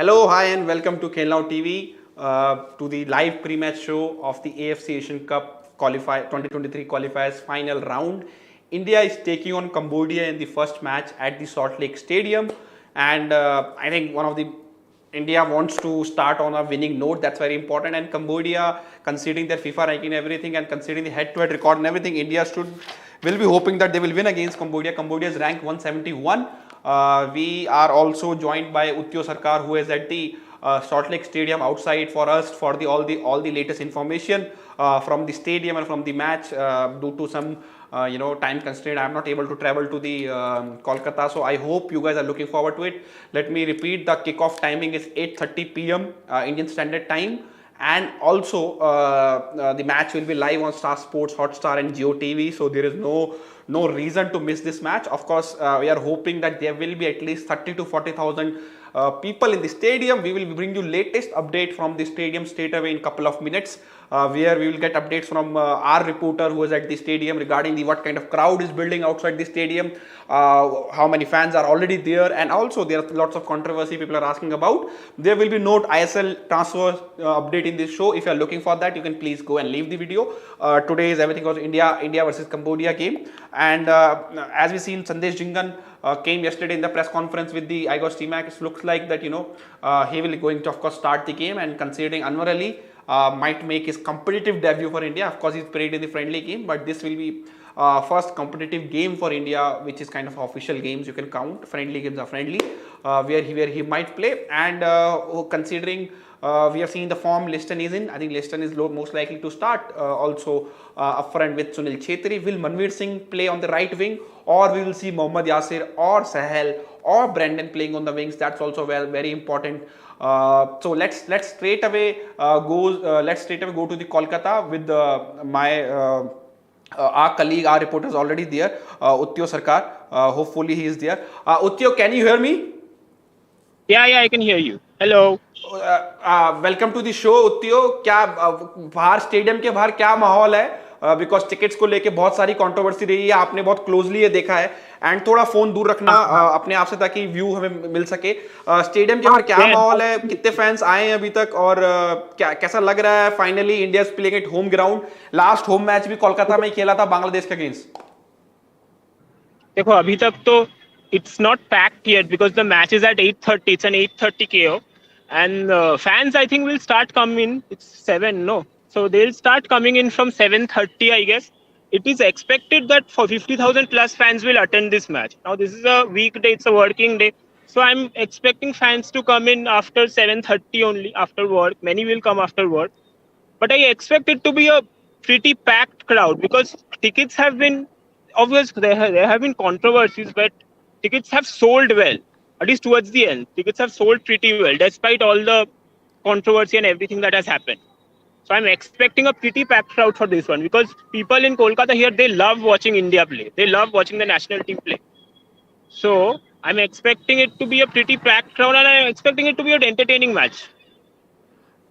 Hello, hi, and welcome to Khelnao TV, to the live pre-match show of the AFC Asian Cup 2023 qualifiers final round. India is taking on Cambodia in the first match at the Salt Lake Stadium, and I think India wants to start on a winning note. That's very important. And Cambodia, considering their FIFA ranking and everything, and considering the head-to-head record and everything, India will be hoping that they will win against Cambodia. Cambodia is ranked 171. We are also joined by Utyo Sarkar, who is at the Salt Lake Stadium outside for us for all the latest information from the stadium and from the match. Due to some time constraint, I am not able to travel to the Kolkata, so I hope you guys are looking forward to it. Let me repeat: the kickoff timing is 8:30 p.m. Indian Standard Time. And also the match will be live on Star Sports, Hotstar and Jio TV, so there is no reason to miss this match. Of course, we are hoping that there will be at least 30 to 40,000 people in the stadium. We will bring you latest update from the stadium straight away in couple of minutes, where we will get updates from our reporter who is at the stadium regarding what kind of crowd is building outside the stadium, how many fans are already there, and also there are lots of controversy people are asking about. There will be no ISL transfer update in this show. If you are looking for that, you can please go and leave the video. Today is everything was India versus Cambodia game, and as we seen, Sandesh Jingan came yesterday in the press conference with the Igor Stimac. It looks like that he will going to of course start the game, and considering Anwar Ali might make his competitive debut for India. Of course, he's played in the friendly game, but this will be first competitive game for India, which is kind of official games you can count. Friendly games are friendly, where he might play. And considering we have seen the form Liston is in, I think Liston is most likely to start. Also up front with Sunil Chhetri. Will Manveer Singh play on the right wing, or we will see Mohammad Yasir or Sahel or Brandon playing on the wings? That's also very important. So let's straight away go to the Kolkata with our colleague, our reporter is already there, Utyo Sarkar. Hopefully he is there. Utyo, can you hear me? Yeah, I can hear you. Hello. Welcome to the show उत्यो. क्या बाहर stadium के बाहर क्या माहौल है? Because tickets को लेके बहुत सारी कंट्रोवर्सी रही है, आपने बहुत क्लोजली ये देखा है, एंड थोड़ा फोन दूर रखना अपने आप से ताकि व्यू हमें मिल सके. स्टेडियम के बाहर क्या माहौल है, कितने फैंस आए हैं अभी तक, और कैसा लग रहा है? Finally India is playing at home ground. Last home match भी कोलकाता में खेला था बांग्लादेश के अगेंस्ट. देखो अभी तक तो it's not packed yet because the match is at 8:30. It's an 8:30 KO, and fans I think will start coming. It's 7, no, so they'll start coming in from 7:30, I guess. It is expected that for 50,000 plus fans will attend this match. Now this is a weekday, it's a working day, so I'm expecting fans to come in after 7:30 only, after work. Many will come after work, but I expect it to be a pretty packed crowd because tickets have been, obviously there have been controversies, but tickets have sold well, at least towards the end. Tickets have sold pretty well, despite all the controversy and everything that has happened. So I'm expecting a pretty packed crowd for this one because people in Kolkata here, they love watching India play. They love watching the national team play. So I'm expecting it to be a pretty packed crowd, and I'm expecting it to be an entertaining match.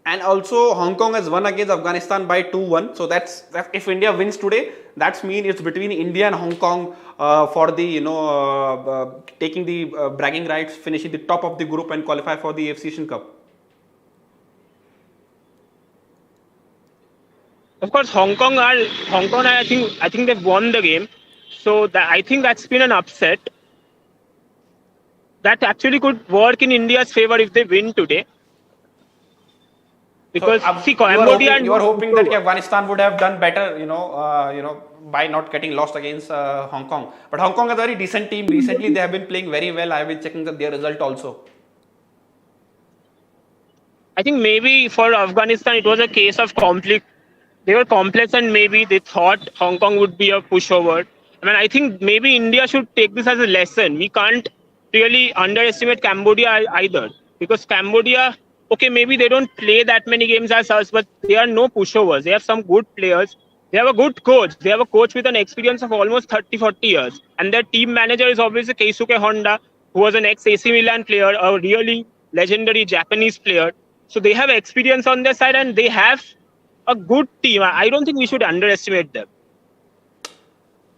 And also Hong Kong has won against Afghanistan by 2-1. So that's if India wins today, that's mean it's between India and Hong Kong for the taking the bragging rights, finishing the top of the group and qualify for the AFC Asian Cup. Of course, Hong Kong. I think they've won the game. So I think that's been an upset. That actually could work in India's favor if they win today. Because so, Cambodia, you are hoping that Afghanistan would have done better, by not getting lost against Hong Kong. But Hong Kong is a very decent team. Recently, they have been playing very well. I have been checking their result also. I think maybe for Afghanistan, it was a case of conflict. They were complex, and maybe they thought Hong Kong would be a pushover. I think maybe India should take this as a lesson. We can't really underestimate Cambodia either, because Cambodia, okay, maybe they don't play that many games as us, but they are no pushovers. They have some good players. They have a good coach. They have a coach with an experience of almost 30-40 years. And their team manager is obviously Keisuke Honda, who was an ex-AC Milan player, a really legendary Japanese player. So they have experience on their side, and they have a good team. I don't think we should underestimate them.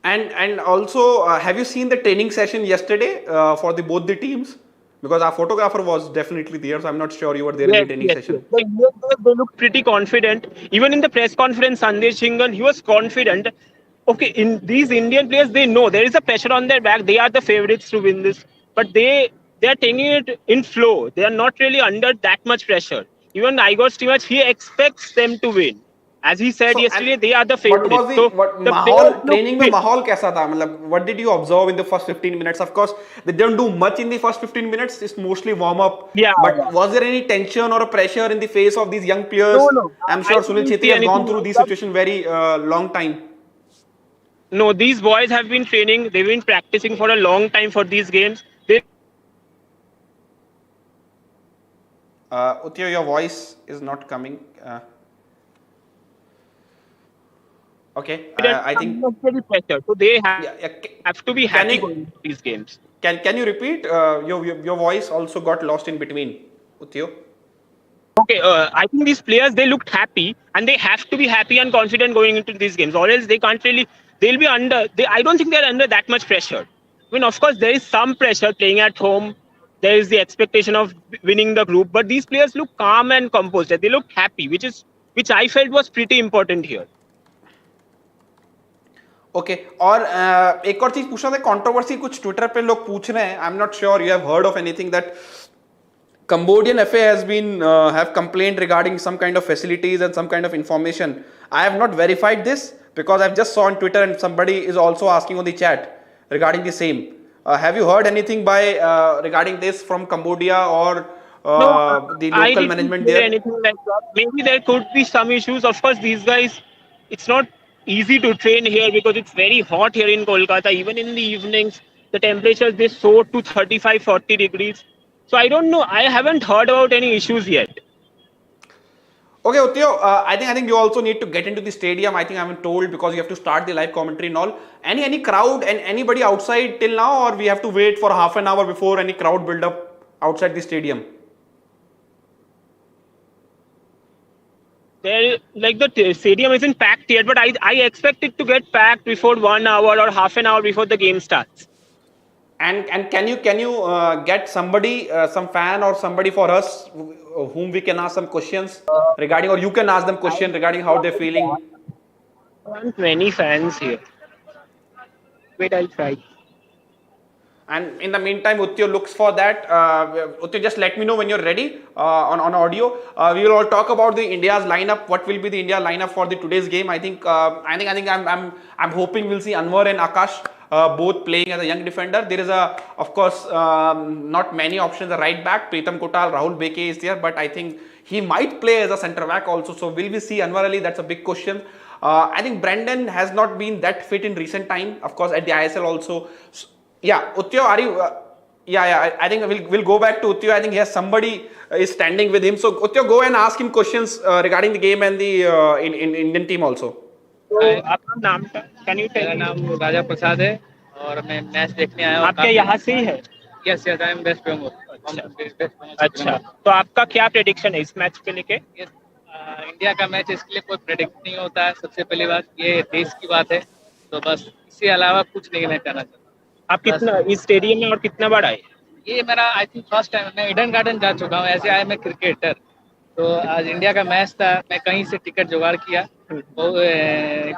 And also, have you seen the training session yesterday for both the teams? Because our photographer was definitely there, so I'm not sure you were there in the training session. The Indian players, they look pretty confident. Even in the press conference, Sandesh Shingan, he was confident. Okay, in these Indian players, they know there is a pressure on their back. They are the favorites to win this, but they are taking it in flow. They are not really under that much pressure. Even Igor Stimac, he expects them to win. As he said So, and yesterday, they are the what favorites. was the So what the mahal players look training में fit. माहौल कैसा था मतलब what did you observe in the first 15 minutes? Of course, they don't do much in the first 15 minutes. It's mostly warm up. Yeah, But yeah. was there any tension or a pressure in the face of these young players? No, no. I'm I sure Sunil didn't see Chhetri has gone anything through like this that. situation very long time. No, these boys have been training. They've been practicing for a long time for these games. They Utyo, your voice is not coming. Okay, I think very pressure, so they yeah, yeah. have to be Can happy you going into these games. can you repeat? Your voice also got lost in between, Utyo. Okay, I think these players, they looked happy, and they have to be happy and confident going into these games, or else they can't really. They'll be under. I don't think they're under that much pressure. I mean, of course, there is some pressure playing at home. There is the expectation of winning the group, but these players look calm and composed. They look happy, which I felt was pretty important here. Okay और एक और चीज पूछना था controversy कुछ Twitter पे लोग पूछ रहे हैं I am not sure you have heard of anything that Cambodian FA has been have complained regarding some kind of facilities and some kind of information. I have not verified this because I've just saw on Twitter and somebody is also asking on the chat regarding the same. Have you heard anything by regarding this from Cambodia or No, the I local didn't management hear there? anything like that. Maybe there could be some issues. Of course, these guys, it's not easy to train here because it's very hot here in Kolkata. Even in the evenings, the temperatures they soar to 35, 40 degrees. So I don't know. I haven't heard about any issues yet. Okay, Utyo, I think you also need to get into the stadium. I think I'm told because you have to start the live commentary and all. Any crowd and anybody outside till now, or we have to wait for half an hour before any crowd build up outside the stadium? There, like the stadium isn't packed yet, but I expect it to get packed before 1 hour or half an hour before the game starts. And can you get somebody, some fan or somebody for us whom we can ask some questions regarding, or you can ask them question regarding how they're feeling? There aren't many fans here. Wait, I'll try. And in the meantime, Utyo looks for that. Utyo, just let me know when you're ready on audio. We will all talk about the India's lineup. What will be the India lineup for the today's game? I think I'm hoping we'll see Anwar and Akash both playing as a young defender. There is of course not many options. The right back, Pritam Kotal, Rahul Beke is there, but I think he might play as a centre back also. So will we see Anwar Ali? That's a big question. I think Brandon has not been that fit in recent time. Of course, at the ISL also. Yeah, Utyo, are you? I think we'll go back to Utyo. I think he has somebody is standing with him. So Utyo, go and ask him questions regarding the game and the in Indian team also. आपका नाम can you tell? मेरा नाम राजा प्रसाद है और मैं match देखने आया हूँ। आपके यहाँ से ही है? Yes yes I am West Bengal. अच्छा, तो आपका क्या प्रेडिक्शन है इस मैच को लेके? इंडिया का मैच, इसके लिए कोई प्रेडिक्ट नहीं होता है। सबसे पहली बात, ये देश की बात है, तो बस इसके अलावा कुछ नहीं मैं कहना चाहता। आप कितना इस स्टेडियम में और कितना बार आए? ये मेरा आई थिंक फर्स्ट टाइम। मैं ईडन गार्डन जा चुका हूँ, ऐसे आया मैं क्रिकेटर। तो आज इंडिया का मैच था, मैं कहीं से टिकट जुगाड़ किया,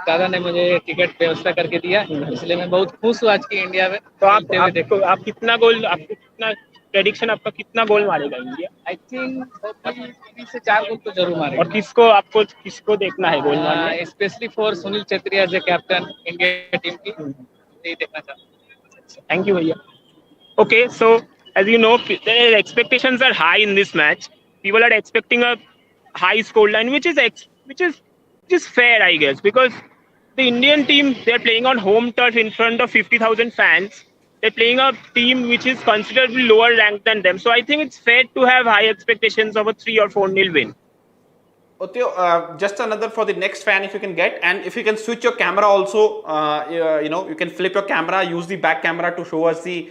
दादा ने मुझे टिकट व्यवस्था करके दिया, इसलिए मैं बहुत खुश हूँ आज की इंडिया में। तो आप कितना गोल, आपको कितना प्रेडिक्शन, आपका कितना गोल मारेगा इंडिया? आई थिंक 3 से 4 गोल तो जरूर मारेगा। और किसको देखना है गोल मारने? Especially for Sunil Chhetri as a captain India team की, यही देखना चाहता हूँ। थैंक यू भैया। Okay, so as you know, the expectations are high in this match. People are expecting a high scoreline, which is fair, I guess, because the Indian team, they're playing on home turf in front of 50,000 fans. They're playing a team which is considerably lower ranked than them. So I think it's fair to have high expectations of a 3 or 4-0 win. Utyo, just another for the next fan if you can get, and if you can switch your camera also, you can flip your camera, use the back camera to show us the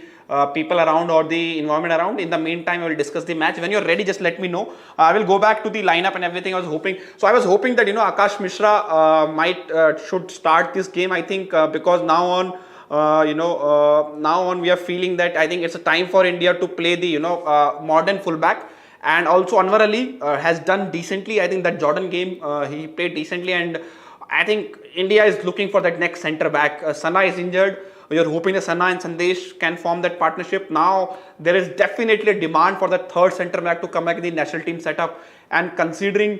people around or the environment around. In the meantime, I will discuss the match. When you're ready, just let me know. I will go back to the lineup and everything. I was hoping that Akash Mishra should start this game. I think because now on now on we are feeling that I think it's a time for India to play the modern fullback. And also Anwar Ali has done decently. I think that Jordan game he played decently, and I think India is looking for that next centre back. Sana is injured. You're hoping that Sana and Sandesh can form that partnership. Now there is definitely a demand for the third centre back to come back in the national team setup. And considering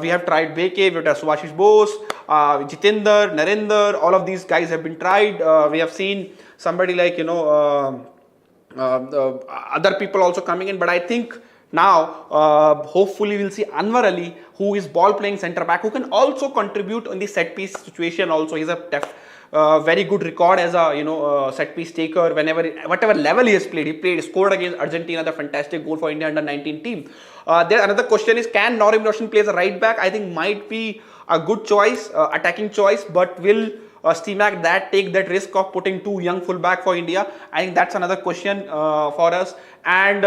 we have tried Beke, we have tried Subhashish Bose, Jitinder, Narendra, all of these guys have been tried. We have seen somebody like other people also coming in, but I think now hopefully we'll see Anwar Ali, who is ball playing centre back, who can also contribute in the set piece situation. Also, he's a very good record as a set piece taker. Whatever level he has played, he scored against Argentina, the fantastic goal for India under 19 team. There another question is, can Norim Roshan play as a right back? I think might be a good choice, attacking choice, but will Stimac take that risk of putting two young fullback for India? I think that's another question for us. And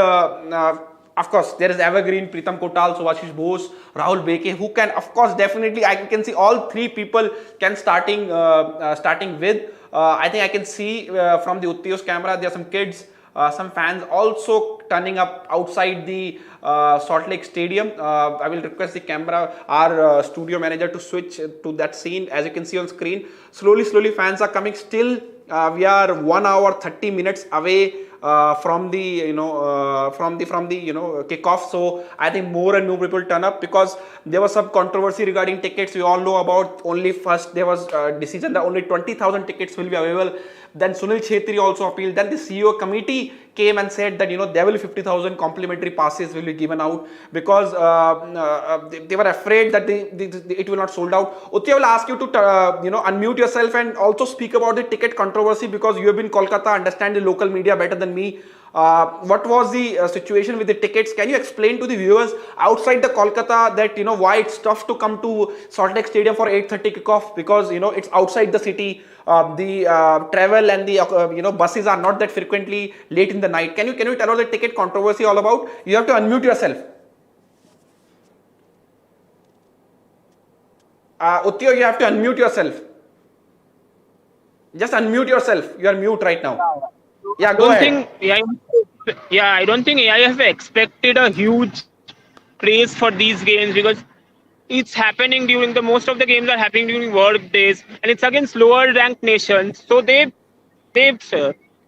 of course, there is evergreen Pritam Kotal, Subhashish Bose, Rahul Beke, who can, of course, definitely, I can see all three people can starting with. I think I can see from the Uttiyo's camera, there are some kids, some fans also turning up outside the Salt Lake Stadium. I will request the camera, our studio manager, to switch to that scene. As you can see on screen, slowly fans are coming. Still, we are 1 hour 30 minutes away from the kickoff. So I think more and more people turn up, because there was some controversy regarding tickets. We all know about, only first there was a decision that only 20,000 tickets will be available. Then Sunil Chhetri also appealed. Then the CEO committee came and said that there will be 50,000 complimentary passes will be given out, because they were afraid that it will not sold out. Utti, I will ask you to unmute yourself and also speak about the ticket controversy, because you have been in Kolkata, understand the local media better than me. What was the situation with the tickets? Can you explain to the viewers outside the Kolkata that why it's tough to come to Salt Lake Stadium for 8:30 kickoff, because it's outside the city. The travel and the buses are not that frequently late in the night. Can you tell us the ticket controversy all about? You have to unmute yourself. Uttiyo, you have to unmute yourself. Just unmute yourself. You are mute right now. Yeah, go ahead. I don't think AIF expected a huge praise for these games, because it's happening during most of the games are happening during work days, and it's against lower ranked nations. So they've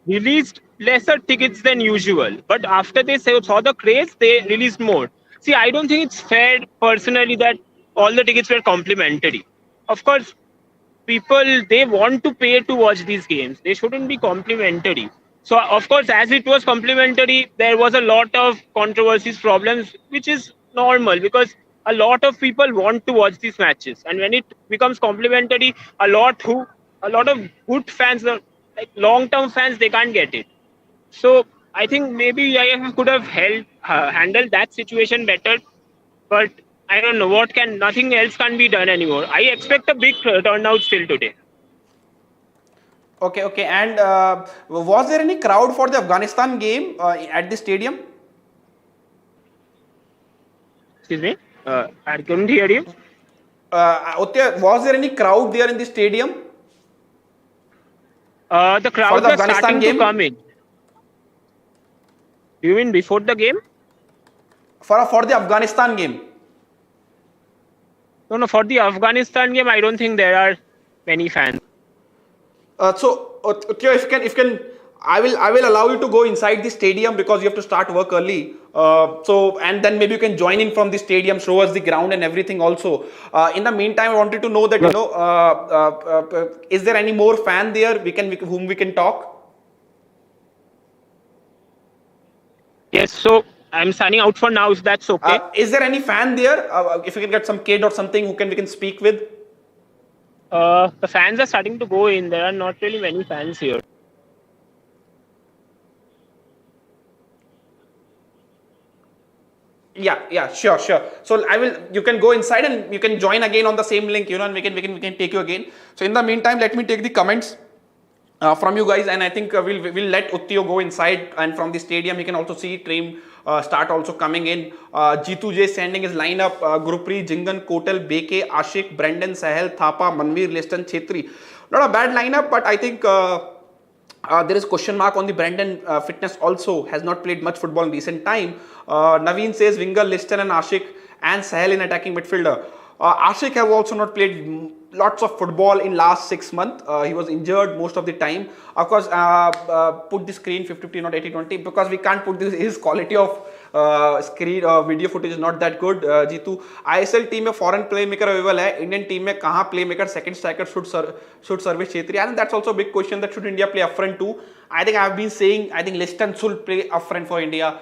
released lesser tickets than usual. But after they saw the craze, they released more. See, I don't think it's fair personally that all the tickets were complimentary. Of course, people, they want to pay to watch these games. They shouldn't be complimentary. So, of course, as it was complimentary, there was a lot of controversies, problems, which is normal, because a lot of people want to watch these matches. And when it becomes complimentary, a lot of good fans, like long-term fans, they can't get it. So I think maybe IFF could have handled that situation better, but I don't know nothing else can be done anymore. I expect a big turnout still today. Okay. And was there any crowd for the Afghanistan game at the stadium? Excuse me? I couldn't hear you. Uttiyo, was there any crowd there in the stadium? The crowd was starting to come in. Do you mean before the game? For the Afghanistan game? No, for the Afghanistan game, I don't think there are many fans. So, Uttiyo, if you can, I will allow you to go inside the stadium, because you have to start work early. And then maybe you can join in from the stadium, show us the ground and everything also. In the meantime, I wanted to know that is there any more fan there whom we can talk? Yes, so I'm signing out for now, if that's okay. Is there any fan there? If you can get some kid or something we can speak with. The fans are starting to go in. There are not really many fans here. Yeah, sure. So you can go inside and you can join again on the same link, and we can take you again. So in the meantime, let me take the comments from you guys, and I think we'll let Uttiyo go inside, and from the stadium he can also see team start also coming in. Jitu J sending his lineup: Gurpreet, Jingan, Kotal, Beke, Ashik, Brendan, Sahel, Thapa, Manveer, Liston, Chhetri. Not a bad lineup, but I think There is question mark on the Brandon fitness also, has not played much football in recent time. Naveen says Winger, Liston and Ashik and Sahel in attacking midfielder. Ashik have also not played lots of football in last 6 months. He was injured most of the time. Of course, put the screen 50-50 not 80-20 because we can't put his quality of screen video footage is not that good. Jeetu, ISL team में foreign playmaker available है. Indian team में कहाँ playmaker second striker should service Chetri? I think that's also a big question, that should India play upfront too. I think I've been saying I think Liston should play upfront for India.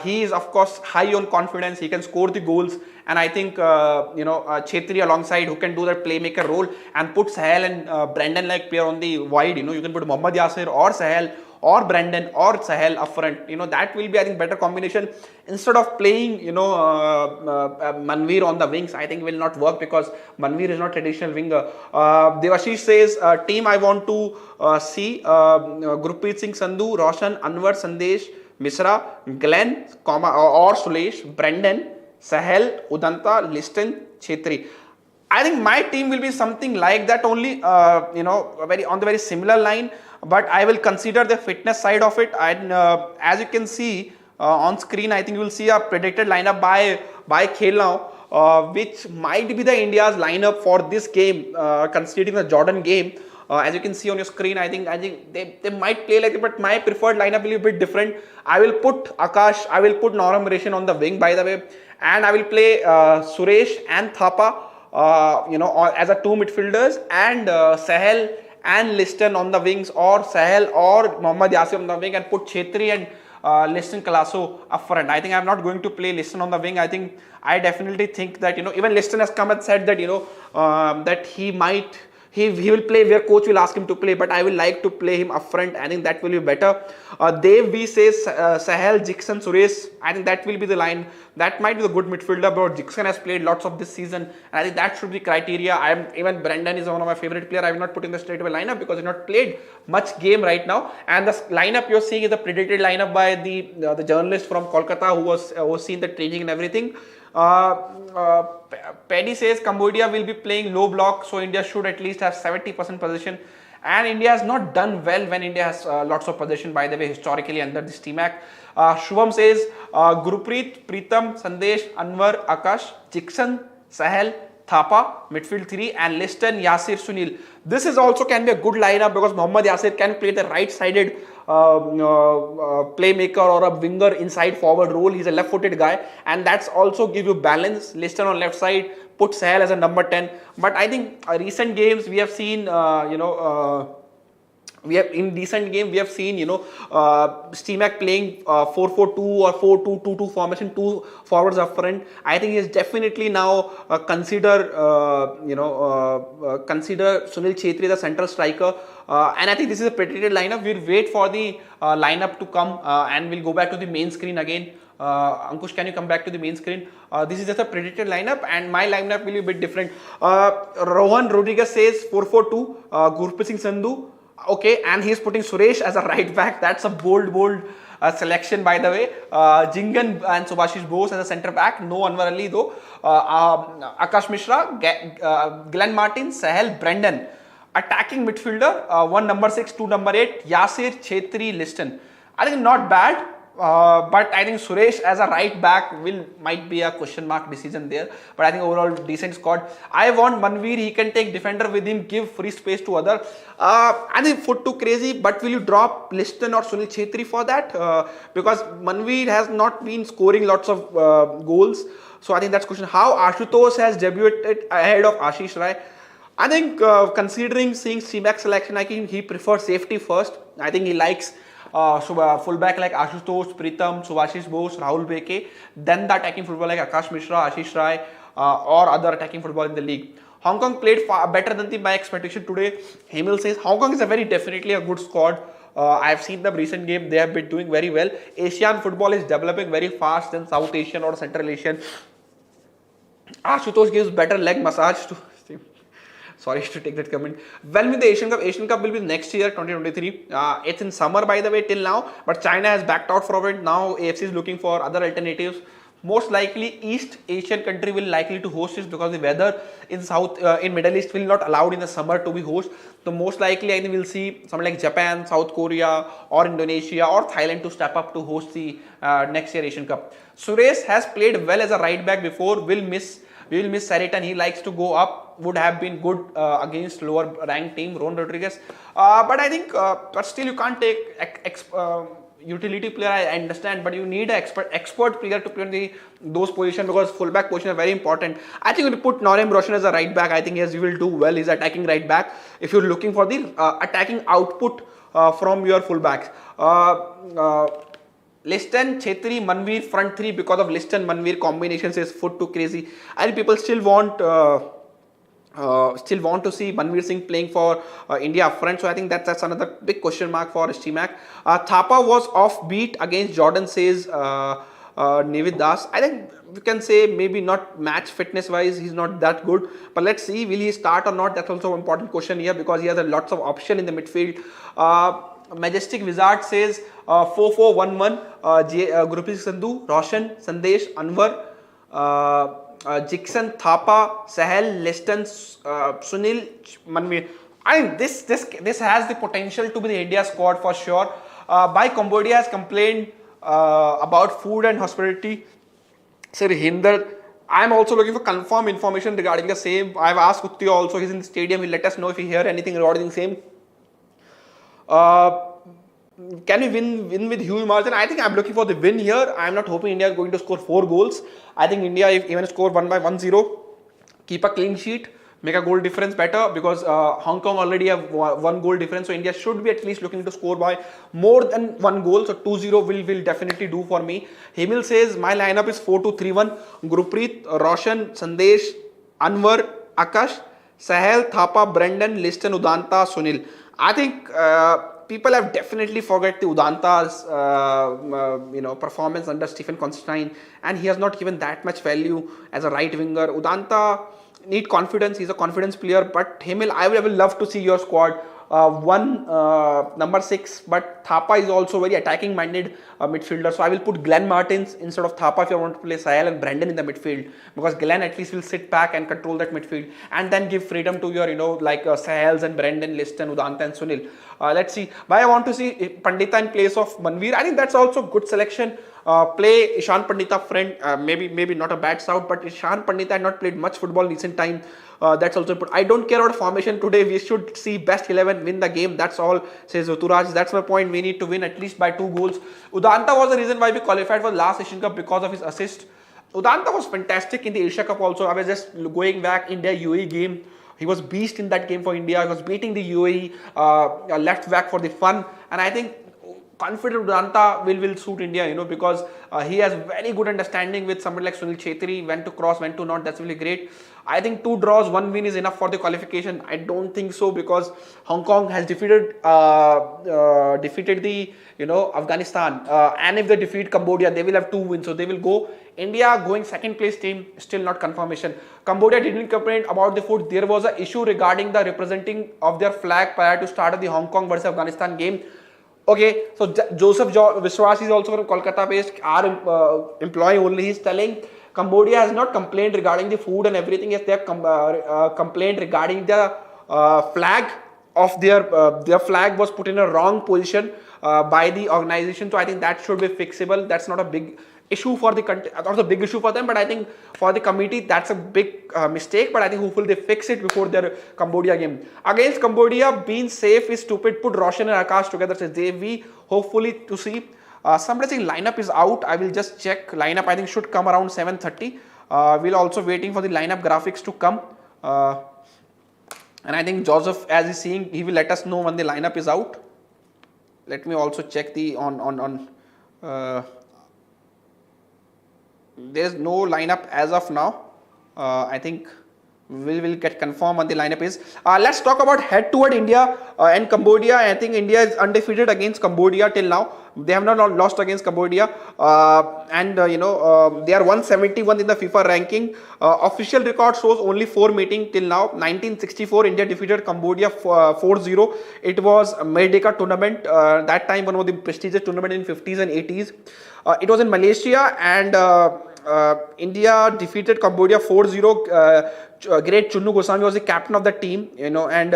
He is of course high on confidence. He can score the goals, and I think Chetri alongside who can do that playmaker role and put Sahel and Brandon like player on the wide. You can put Mohammad Yasir or Sahel or Brandon or Sahel up front. That will be I think better combination instead of playing Manveer on the wings. I think will not work because Manveer is not traditional winger. Devashish says team I want to see Gurpreet Singh Sandhu, Roshan, Anwar, Sandesh, Misra, Glenn, or Sulesh, Brendan, Sahel, Udanta, Liston, Chetri. I think my team will be something like that only, very on the very similar line. But I will consider the fitness side of it. And as you can see on screen, I think you will see a predicted lineup by Khel Now, which might be the India's lineup for this game, considering the Jordan game. As you can see on your screen, I think they might play like it, but my preferred lineup will be a bit different. I will put Akash, I will put Noram Reshan on the wing, by the way, and I will play Suresh and Thapa, as a two midfielders, and Sahel and Liston on the wings, or Sahel or Mohammad Yasir on the wing, and put Chetri and Liston Kalaso up front. I think I'm not going to play Liston on the wing. I definitely think that even Liston has come and said that that he will play where coach will ask him to play, but I will like to play him up front. I think that will be better. Dev V says Sahel, Jixon, Suresh. I think that will be the line. That might be the good midfielder, but Jixon has played lots of this season, and I think that should be criteria. Even Brendan is one of my favorite player. I will not put in the straight away lineup because he has not played much game right now. And the lineup you're seeing is the predicted lineup by the journalist from Kolkata who was seen the training and everything. Paddy says Cambodia will be playing low block, so India should at least have 70% possession. And India has not done well when India has lots of possession, by the way, historically under this Stimac. Shubham says Gurpreet, Preetham, Sandesh, Anwar, Akash, Jixon, Sahel, Thapa, midfield 3, and Liston, Yasir, Sunil. This is also can be a good lineup because Mohammad Yasir can play the right-sided playmaker or a winger inside forward role. He's a left-footed guy, and that's also give you balance. Liston on left side, put Sahel as a number 10. But I think recent games we have seen, we have seen Stimac playing 4-4-2 or 4-2-2-2 formation, two forwards up front. I think he is definitely now consider Sunil Chetri the central striker, and I think this is a predicted lineup. We'll wait for the lineup to come and we'll go back to the main screen again. Ankush, can you come back to the main screen? This is just a predicted lineup, and my lineup will be a bit different. Rohan Rodriguez says 4-4-2, Gurpreet Singh Sandhu. Okay, and he's putting Suresh as a right back. That's a bold selection, by the way. Jingan and Subhashish Bose as a centre back. No Anwar Ali though. Akash Mishra, Glenn Martin, Sahel, Brendan. Attacking midfielder, 1 number 6, 2 number 8, Yasir, Chetri, Liston. I think not bad. But I think Suresh as a right back might be a question mark decision there. But I think overall decent squad. I want Manveer, he can take defender with him, give free space to other. I think foot too crazy, but will you drop Liston or Sunil Chetri for that? Because Manveer has not been scoring lots of goals. So I think that's question. How Ashutosh has debuted ahead of Ashish Rai. I think considering seeing Stimac selection, I think he prefers safety first. I think he likes fullback like Ashutosh, Preetham, Subhashish Bose, Rahul Beke, then the attacking football like Akash Mishra, Ashish Rai, or other attacking football in the league. Hong Kong played far better than my expectation today. Hemil says Hong Kong is definitely a good squad. I have seen the recent game, they have been doing very well. Asian football is developing very fast than South Asian or Central Asian. Ashutosh gives better leg massage to sorry to take that comment. When with the Asian Cup? Asian Cup will be next year, 2023. It's in summer, by the way, till now. But China has backed out from it. Now AFC is looking for other alternatives. Most likely East Asian country will likely to host it because the weather in in Middle East will not allow in the summer to be host. So most likely I think we'll see something like Japan, South Korea or Indonesia or Thailand to step up to host the next year Asian Cup. Suresh has played well as a right back before. We will miss Saritan. He likes to go up. Would have been good against lower ranked team Ron Rodriguez. But I think but still you can't take utility player, I understand, but you need an expert player to play in those positions because fullback position are very important. I think when you put Norem Roshan as a right back, I think yes, you will do well. He's attacking right back. If you're looking for the attacking output from your fullbacks, Liston, Chetri, Manveer front three because of Liston Manveer combinations is foot too crazy. I think people still want to see Manveer Singh playing for India up front. So I think that's another big question mark for Stimac. Thapa was offbeat against Jordan, says Navid Das. I think we can say maybe not match fitness wise, he's not that good. But let's see, will he start or not? That's also an important question here because he has lots of option in the midfield. Majestic Wizard says 4-4-1-1. Gurpreet Sandhu, Roshan, Sandesh, Anwar. Jixon, Thapa, Sahel, Liston, Sunil, Manveer. I mean, this has the potential to be the India squad for sure. By Cambodia has complained about food and hospitality. Sir Hinder, I am also looking for confirmed information regarding the same. I have asked Uttiyo also. He's in the stadium. He'll let us know if he hear anything regarding the same. Can we win with huge margin? I think I'm looking for the win here. I'm not hoping India is going to score 4 goals. I think India, if even score 1-0, keep a clean sheet, make a goal difference better because Hong Kong already have 1 goal difference. So India should be at least looking to score by more than 1 goal. So 2-0 will definitely do for me. Hemil says my lineup is 4-2-3-1. Gurpreet, Roshan, Sandesh, Anwar, Akash, Sahel, Thapa, Brendan, Liston, Udanta, Sunil. I think people have definitely forgot the Udanta's performance under Stephen Constantine, and he has not given that much value as a right winger. Udanta need confidence. He's a confidence player, but Hemil, I will love to see your squad. Number 6, but Thapa is also very attacking minded midfielder. So I will put Glenn Martins instead of Thapa if you want to play Sahel and Brendan in the midfield, because Glenn at least will sit back and control that midfield and then give freedom to your Sahels and Brendan, Liston, Udanta and Sunil. Let's see. Why I want to see Pandita in place of Manveer. I think that's also good selection. Play Ishan Pandita friend, maybe not a bad shout, but Ishan Pandita had not played much football in recent time. That's also put. I don't care about formation today. We should see best 11 win the game. That's all, says Uturaj. That's my point. We need to win at least by 2 goals. Udanta was the reason why we qualified for the last Asian Cup because of his assist. Udanta was fantastic in the Asia Cup also. I was just going back India UAE game. He was beast in that game for India. He was beating the UAE left back for the fun, and I think confident Udanta will suit India, because he has very good understanding with somebody like Sunil Chetri, when to cross, when to not. That's really great. I think 2 draws, 1 win is enough for the qualification. I don't think so, because Hong Kong has defeated the Afghanistan, and if they defeat Cambodia, they will have 2 wins, so they will go. India going 2nd place team, still not confirmation. Cambodia didn't complain about the food. There was an issue regarding the representing of their flag prior to start of the Hong Kong versus Afghanistan game. Okay, so Joseph Vishwas is also from Kolkata based, our employee only. He's telling Cambodia has not complained regarding the food and everything. Yes, they have complained regarding the flag of their flag was put in a wrong position by the organization. So I think that should be fixable. That's not a big issue for the country, not a big issue for them, but I think for the committee that's a big mistake. But I think hopefully they fix it before their Cambodia game. Against Cambodia, being safe is stupid. Put Roshan and Akash together, says JV. Hopefully to see. Somebody saying lineup is out. I will just check. Lineup I think should come around 7:30. We'll also waiting for the lineup graphics to come. And I think Joseph, as he's seeing, he will let us know when the lineup is out. Let me also check the there's no lineup as of now. I think we will get confirmed on the lineup is. Let's talk about head-to-head India and Cambodia. I think India is undefeated against Cambodia till now. They have not lost against Cambodia, and they are 171 in the FIFA ranking. Official record shows only 4 meetings till now. 1964, India defeated Cambodia 4-0. It was a Merdeka tournament. That time one of the prestigious tournament in 50s and 80s. It was in Malaysia, and India defeated Cambodia 4-0. Great Chunnu Goswami was the captain of the team, and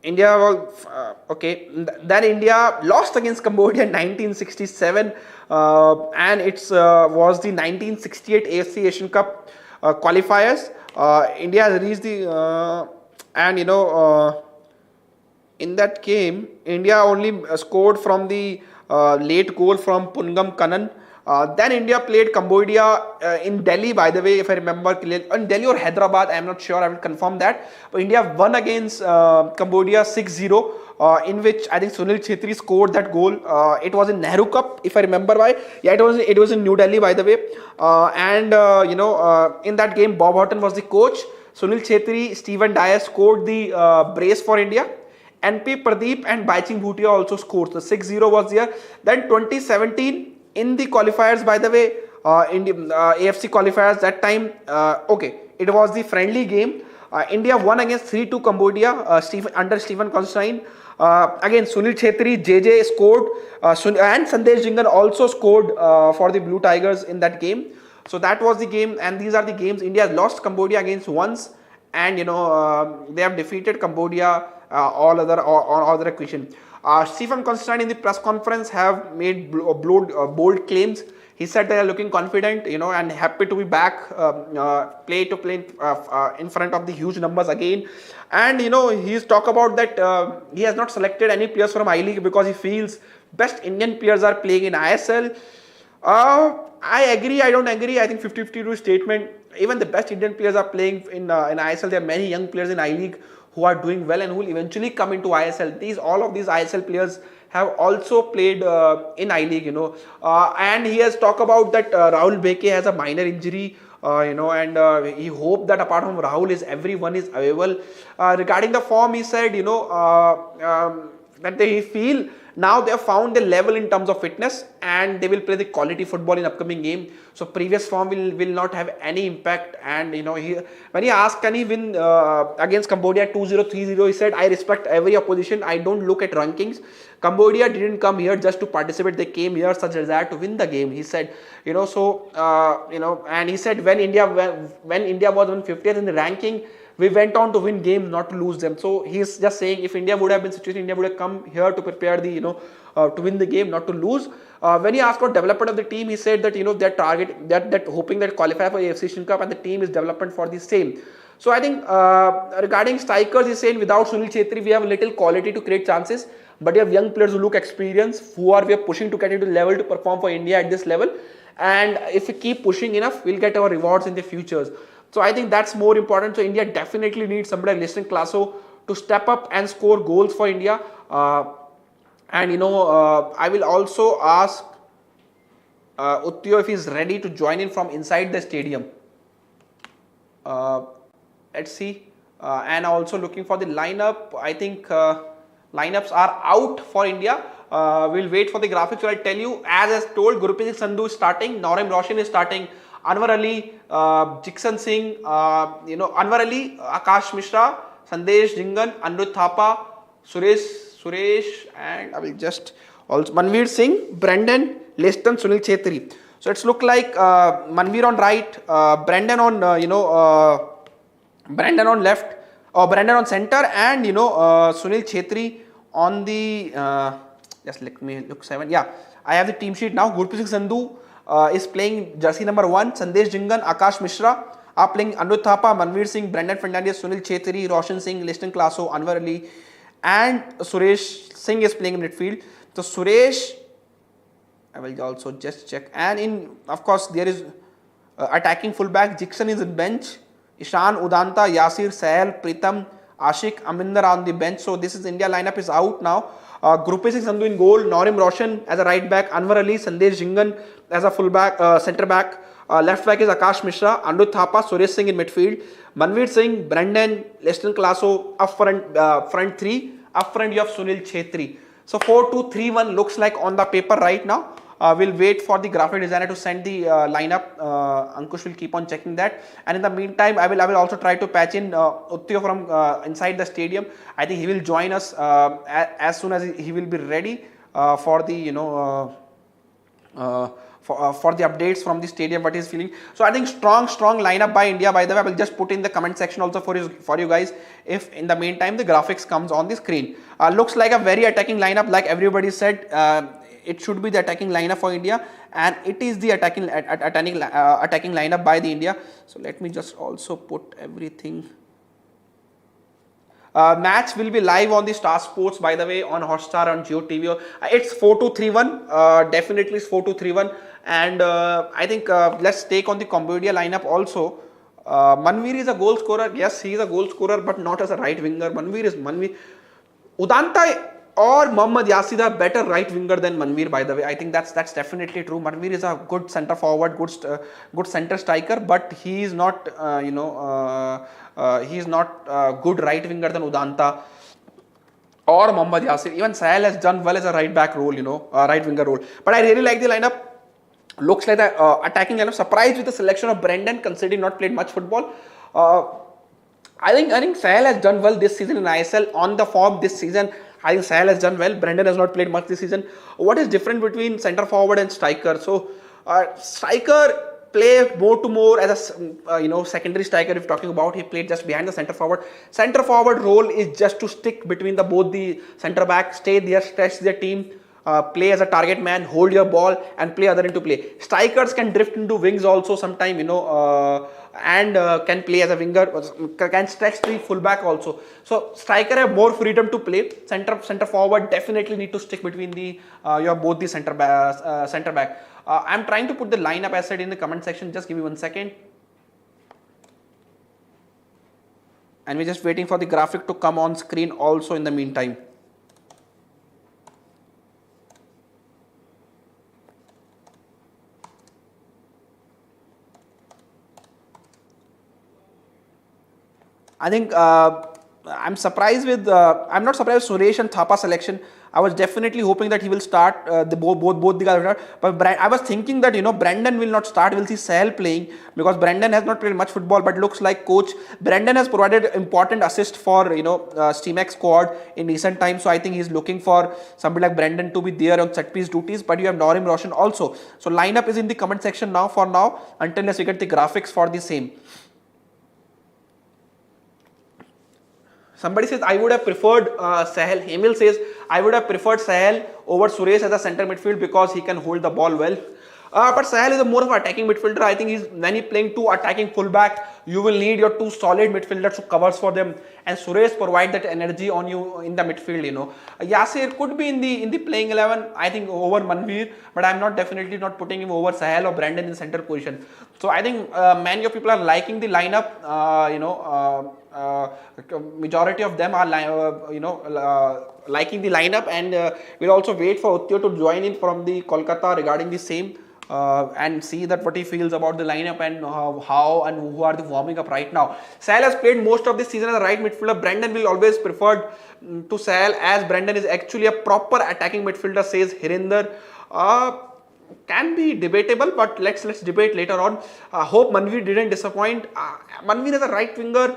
India was okay. Then India lost against Cambodia in 1967, and it's was the 1968 AFC Asian Cup qualifiers. India has reached the and in that game, India only scored from the late goal from Pungam Kanan. Then India played Cambodia in Delhi, by the way, if I remember clearly. In Delhi or Hyderabad, I am not sure, I will confirm that. But India won against Cambodia 6-0, in which I think Sunil Chhetri scored that goal. It was in Nehru Cup, if I remember right. Yeah, it was in New Delhi, by the way. In that game, Bob Houghton was the coach. Sunil Chhetri, Stephen Dyer scored the brace for India. NP Pradeep and Baiching Bhutia also scored. So 6-0 was there. Then 2017 in the qualifiers, by the way, in the AFC qualifiers that time, it was the friendly game. India won against 3-2 Cambodia under Stephen Constantine. Again, Sunil Chhetri, JJ scored, and Sandesh Jingan also scored for the Blue Tigers in that game. So that was the game, and these are the games India has lost Cambodia against once, and they have defeated Cambodia. All other equation. Stephen Constantine in the press conference have made bold claims. He said they are looking confident, and happy to be back, play in front of the huge numbers again. And he's talked about that he has not selected any players from I-League because he feels best Indian players are playing in ISL. I agree, I don't agree. I think 50-52 statement. Even the best Indian players are playing in ISL. There are many young players in I-League who are doing well and who will eventually come into ISL. All of these ISL players have also played in I-League, and he has talked about that Rahul Beke has a minor injury, and he hoped that apart from Rahul everyone is available. Regarding the form, he said, that they feel now they have found the level in terms of fitness and they will play the quality football in upcoming game. So previous form will not have any impact. And when he asked can he win against Cambodia 2-0, 3-0, he said I respect every opposition. I don't look at rankings. Cambodia didn't come here just to participate. They came here such as that to win the game. He said, and he said when India was 150th in the ranking, we went on to win games, not to lose them. So he's just saying if India would have been situated, India would have come here to prepare the, to win the game, not to lose. When he asked for development of the team, he said that, their target, that hoping that qualify for AFC Asian Cup and the team is development for the same. So I think regarding strikers, he's saying without Sunil Chhetri, we have a little quality to create chances. But you have young players who look experienced, we are pushing to get into the level to perform for India at this level. And if we keep pushing enough, we'll get our rewards in the futures. So I think that's more important. So India definitely needs somebody like Listen Klasso to step up and score goals for India. I will also ask Uttio if he's ready to join in from inside the stadium. Let's see. And also looking for the lineup. I think lineups are out for India. We'll wait for the graphics. So I'll tell you, as I told, Gurpreet Sandhu is starting, Norem Roshan is starting, Anwar Ali, Jiksan Singh, Anwar Ali, Akash Mishra, Sandesh Jingan, Anirudh Thapa, Suresh, and I will just also Manveer Singh, Brendan, Leston, Sunil Chhetri. So it's look like Manveer on right, Brendan on Brendan on left, or Brendan on center, and Sunil Chhetri on the just let me look 7. Yeah, I have the team sheet now. Gurpreet Sandhu is playing jersey number 1. Sandesh Jingan, Akash Mishra are playing Anirudh Thapa, Manveer Singh, Brendan Fernandez, Sunil Chhetri, Roshan Singh, Listen Klasso, Anwar Ali, and Suresh Singh is playing in midfield. So Suresh, I will also just check. And of course, there is attacking fullback. Jiksan is in bench. Ishan, Udanta, Yasir, Sahel, Pritam, Ashik, Aminder on the bench. So this is India lineup is out now. Gurpreet Sandhu in goal, Norem Roshan as a right back, Anwar Ali, Sandesh Jingan as a fullback, centre back. Left back is Akash Mishra, Anirudh Thapa, Suresh Singh in midfield, Manveer Singh, Brendan, Listen Klasso up front 3. Up front you have Sunil Chhetri. So 4-2-3-1 looks like on the paper right now. We'll wait for the graphic designer to send the lineup. Ankush will keep on checking that. And in the meantime, I will also try to patch in Uttio from inside the stadium. I think he will join us as soon as he will be ready for the for the updates from the stadium, what he's feeling. So I think strong lineup by India. By the way, I will just put in the comment section also for you guys, if in the meantime the graphics comes on the screen. Looks like a very attacking lineup, like everybody said. It should be the attacking lineup for India, and it is the attacking lineup by the India. So let me just also put everything. Match will be live on the Star Sports, by the way, on Hotstar, on Jio TV. It's 4-2-3-1. Definitely it's 4-2-3-1. And I think let's take on the Cambodia lineup also. Manveer is a goal scorer. Yes, he is a goal scorer, but not as a right winger. Manveer. Udanta or Mohammad Yasir are better right winger than Manveer, by the way. I think that's definitely true. Manveer is a good centre forward, good centre striker, but he is not, he is not good right winger than Udanta or Mohammad Yasir. Even Sahel has done well as a right back role, right winger role. But I really like the lineup. Looks like the attacking lineup. Surprised with the selection of Brendan, considering not played much football. I think Sahel has done well this season in ISL, on the form this season. I think Sahel has done well. Brendan has not played much this season. What is different between centre forward and striker? So striker play more as a secondary striker. If talking about, he played just behind the centre forward. Centre forward role is just to stick between both the centre back, stay there, stretch their team. Play as a target man, hold your ball and play other into play. Strikers can drift into wings also sometime, and can play as a winger, can stretch the fullback also. So striker have more freedom to play. Centre forward definitely need to stick between both the centre back. I'm trying to put the lineup as said in the comment section. Just give me 1 second. And we're just waiting for the graphic to come on screen also in the meantime. I think I'm surprised with I'm not surprised with Suresh and Thapa selection. I was definitely hoping that he will start both the guys. But I was thinking that Brendan will not start. We'll see Sahel playing, because Brendan has not played much football. But looks like coach Brendan has provided important assist for Stimac's squad in recent times. So I think he's looking for somebody like Brendan to be there on set piece duties. But you have Norim Roshan also. So lineup is in the comment section now for now, until we get the graphics for the same. Somebody says, I would have preferred Sahel. Emil says, I would have preferred Sahel over Suresh as a centre midfield because he can hold the ball well. But Sahel is more of an attacking midfielder. I think when he's playing two attacking fullback, you will need your two solid midfielders who covers for them. And Suresh provide that energy on you in the midfield. Yasir could be in the playing 11, I think, over Manveer, but I'm definitely not putting him over Sahel or Brandon in center position. So I think many of people are liking the lineup. Majority of them are liking the lineup, and we'll also wait for Uttio to join in from the Kolkata regarding the same. And see that what he feels about the lineup and how and who are the warming up right now. Sahel has played most of this season as a right midfielder. Brendan will always preferred to Sahel, as Brendan is actually a proper attacking midfielder, says Hirinder. Can be debatable, but let's debate later on. Hope Manveer didn't disappoint. Manveer is a right winger.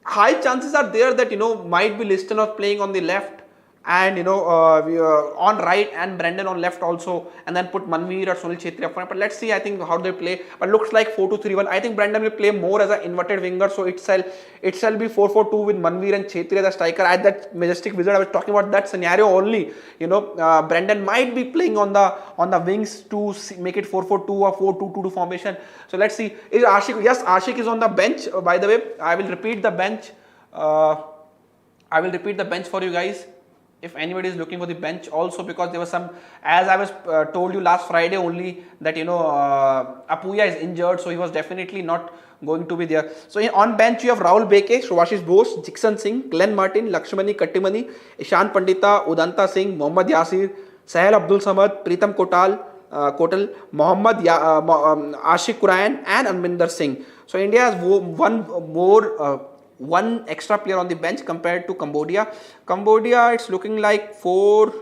High chances are there that might be Liston of playing on the left, and on right, and Brendan on left also, and then put Manveer or Sunil Chhetri up front. But let's see, I think, how they play. But looks like 4-2-3-1. I think Brendan will play more as an inverted winger, so it shall be 4-4-2 with Manveer and Chhetri as a striker. At that Majestic Wizard, I was talking about that scenario only. Brendan might be playing on the wings to make it 4-4-2 or 4-2-2 formation. So let's see. Is Ashik? Yes, Ashik is on the bench. By the way, I will repeat the bench. For you guys, if anybody is looking for the bench also, because there was some, as I was told you last Friday only, that Apuya is injured, so he was definitely not going to be there. So on bench you have Rahul Beke, Subhashish Bose, Jixon Singh, Glenn Martin, Lakshmani Kattimani, Ishan Pandita, Udanta Singh, Mohammad Yasir, Sahel Abdul Samad, Pritam Kotal, Mohammad Ashik Qurayan and Anminder Singh. So India has one extra player on the bench compared to Cambodia. Cambodia, it's looking like 4-4-2.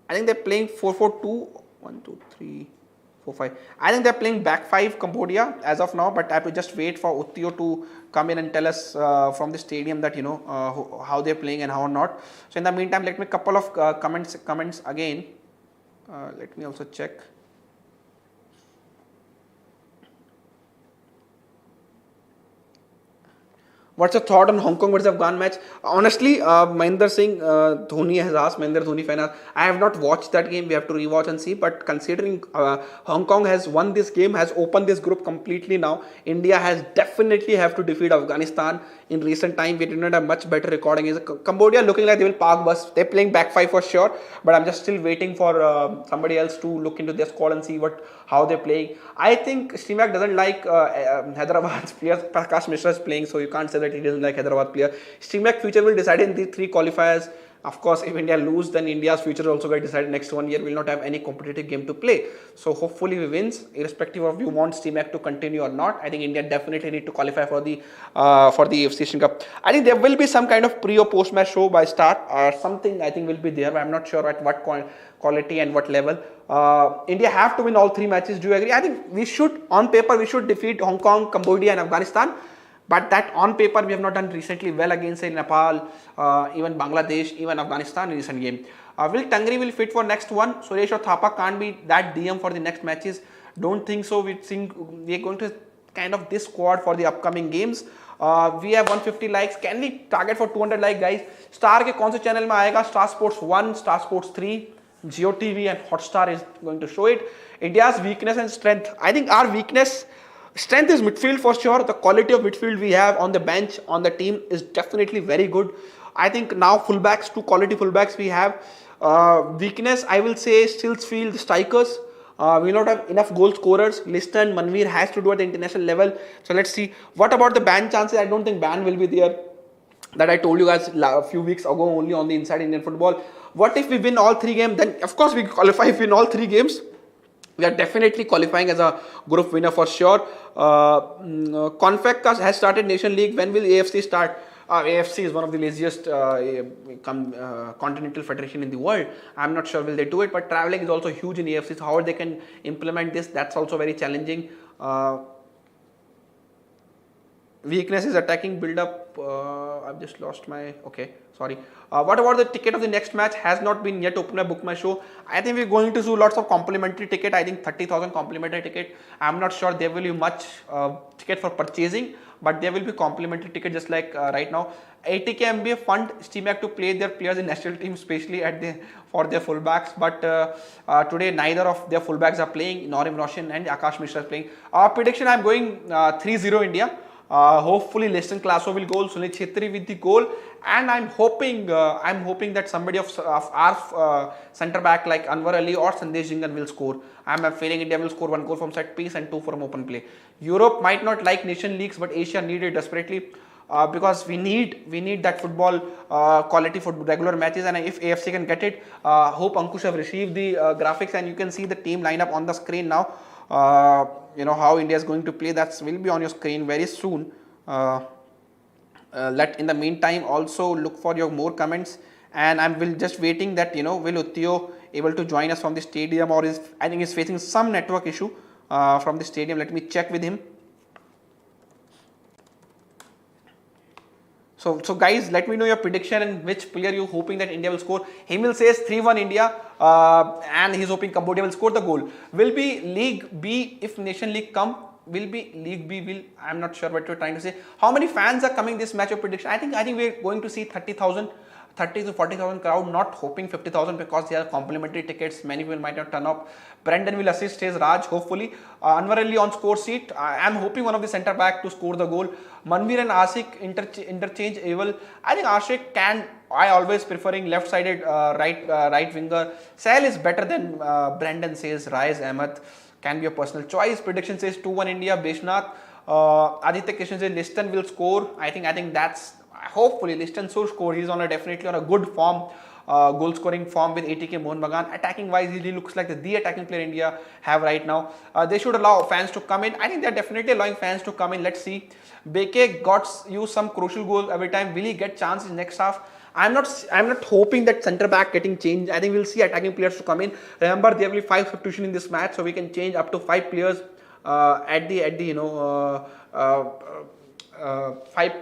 I think they're playing 4-4-2. 1, 2, 3, 4, 5. I think they're playing back 5 Cambodia as of now, but I have to just wait for Uttio to come in and tell us from the stadium that how they're playing and how not. So in the meantime, let me couple of comments again. Let me also check. What's your thought on Hong Kong versus Afghan match? Honestly, Mahendra Singh Dhoni has asked, Mahendra Dhoni fan asked, I have not watched that game. We have to rewatch and see. But considering Hong Kong has won this game, has opened this group completely now, India has definitely have to defeat Afghanistan. In recent time, we did not have much better recording. Is Cambodia looking like they will park bus? They're playing back five for sure. But I'm just still waiting for somebody else to look into their squad and see how they're playing. I think Stimac doesn't like Hyderabad's players. Prakash Mishra is playing, so you can't say that he doesn't like Hyderabad player. Stimac future will decide in the 3 qualifiers. Of course, if India lose, then India's future also get decided next 1 year. We'll not have any competitive game to play. So hopefully we wins, irrespective of you want Stimac to continue or not. I think India definitely need to qualify for the AFC Asian Cup. I think there will be some kind of pre or post match show by start or something. I think will be there, but I'm not sure at what quality and what level. India have to win all 3 matches. Do you agree? I think we should, on paper, we should defeat Hong Kong, Cambodia, and Afghanistan. But that on paper we have not done recently well against Nepal, even Bangladesh, even Afghanistan in recent game. Will Tangri will fit for next one? Suresh or Thapa can't be that DM for the next matches. Don't think so. We think we are going to kind of this squad for the upcoming games. We have 150 likes. Can we target for 200 like guys? Star के कौन से channel में आएगा? Star Sports 1, Star Sports 3, Jio TV and Hotstar is going to show it. India's weakness and strength. I think our weakness. Strength is midfield for sure. The quality of midfield we have on the bench, on the team is definitely very good. I think now fullbacks, 2 quality fullbacks we have. Weakness, I will say, still feel the strikers. We will not have enough goal scorers. Liston, Manveer has to do at the international level. So let's see. What about the ban chances? I don't think ban will be there. That I told you guys a few weeks ago only on the Inside Indian Football. What if we win all 3 games? Then of course we qualify if we win all 3 games. We are definitely qualifying as a group winner for sure. CONFEC has started Nation League. When will AFC start? AFC is one of the laziest continental federation in the world. I'm not sure will they do it, but traveling is also huge in AFC. So how they can implement this, that's also very challenging. Weakness is attacking build-up. I've just lost my... Okay, sorry. What about the ticket of the next match? Has not been yet opened. I booked my show. I think we're going to do lots of complimentary ticket. I think 30,000 complimentary ticket. I'm not sure there will be much ticket for purchasing, but there will be complimentary ticket just like right now. 80k MBA fund Stimac to play their players in national team, especially for their fullbacks. But today neither of their fullbacks are playing. Norim Roshan and Akash Mishra is playing. Prediction: I'm going 3-0 India. Hopefully Leston Classo will goal, Sunil Chhetri with the goal, and I'm hoping that somebody of our centre back like Anwar Ali or Sandesh Jingan will score. I'm feeling India will score 1 goal from set piece and 2 from open play. Europe might not like nation leagues, but Asia need it desperately because we need that football quality for regular matches, and if AFC can get it, hope Ankush have received the graphics and you can see the team lineup on the screen now. You know how India is going to play, that will be on your screen very soon. In the meantime also look for your more comments, and I'm just waiting that will Uttio able to join us from the stadium, or I think he's facing some network issue from the stadium. Let me check with him. So guys, let me know your prediction and which player you hoping that India will score. Hemil says 3-1 India, and he's hoping Cambodia will score the goal. Will be League B if Nation League come? Will be League B? I'm not sure what you're trying to say. How many fans are coming this match? Your prediction? I think we're going to see 30 to 40,000 crowd. Not hoping 50,000 because they are complimentary tickets. Many people might not turn up. Brendan will assist his Raj hopefully. Anwar Ali on score seat. I'm hoping one of the centre back to score the goal. Manveer and Ashik interchange able. I think Ashik can. I always preferring left-sided right winger. Sahel is better than Brendan says. Rais Ahmed can be a personal choice. Prediction says 2-1 India. Beshnath. Aditya Kishan says Liston will score. I think that's hopefully Liston should score. He's definitely on a good form. Goal scoring form with 80k Mohan Bagan. Attacking wise, he looks like the attacking player India have right now. They should allow fans to come in. I think they're definitely allowing fans to come in. Let's see. Beke got you some crucial goal every time. Will he get chances next half? I'm not hoping that centre back getting changed. I think we'll see attacking players to come in. Remember, there will be 5 substitutions in this match, so we can change up to 5 players 5